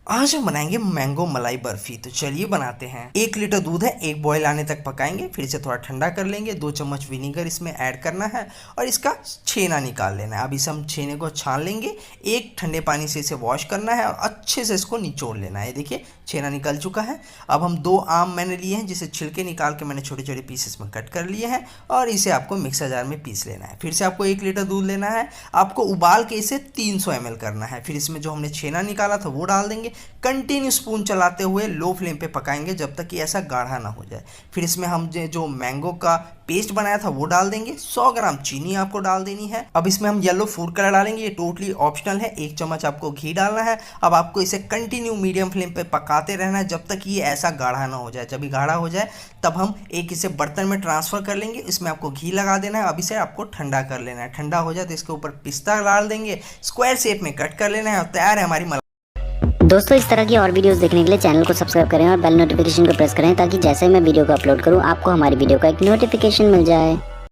आज हम बनाएंगे मैंगो मलाई बर्फी। तो चलिए बनाते हैं। 1 लीटर दूध है, एक बॉयल आने तक पकाएंगे, फिर इसे थोड़ा ठंडा कर लेंगे। 2 चम्मच विनीगर इसमें ऐड करना है और इसका छेना निकाल लेना है। अब इसे हम छेने को छान लेंगे। एक ठंडे पानी से इसे वॉश करना है और अच्छे से इसको निचोड़ लेना है। देखिए छेना निकल चुका है। अब हम 2 आम मैंने लिए हैं, जिसे छिलके निकाल के मैंने छोटे छोटे पीसेस में कट कर लिए हैं और इसे आपको मिक्सर जार में पीस लेना है। फिर से आपको 1 लीटर दूध लेना है, आपको उबाल के इसे 300 ml करना है। फिर इसमें जो हमने छेना निकाला था वो डाल देंगे। कंटिन्यू स्पून चलाते हुए लो फ्लेम पे पकाएंगे जब तक कि ऐसा गाढ़ा ना हो जाए। फिर इसमें हम जो मैंगो का पेस्ट बनाया था वो डाल देंगे। 100 ग्राम चीनी आपको डाल देनी है। अब इसमें हम येलो फूड कलर डालेंगे, ये टोटली ऑप्शनल है। 1 चम्मच आपको घी डालना है। अब आपको इसे कंटिन्यू मीडियम फ्लेम पे पकाते रहना है जब तक ये ऐसा गाढ़ा ना हो जाए। जब ये गाढ़ा हो जाए तब हम एक इसे बर्तन में ट्रांसफ़र कर लेंगे। इसमें आपको घी लगा देना है। अब इसे आपको ठंडा कर लेना है। ठंडा हो जाए तो इसके ऊपर पिस्ता डाल देंगे, स्क्वायर शेप में कट कर लेना है और तैयार है हमारी दोस्तों इस तरह की और वीडियोस देखने के लिए चैनल को सब्सक्राइब करें और बेल नोटिफिकेशन को प्रेस करें ताकि जैसे ही मैं वीडियो को अपलोड करूं आपको हमारी वीडियो का एक नोटिफिकेशन मिल जाए।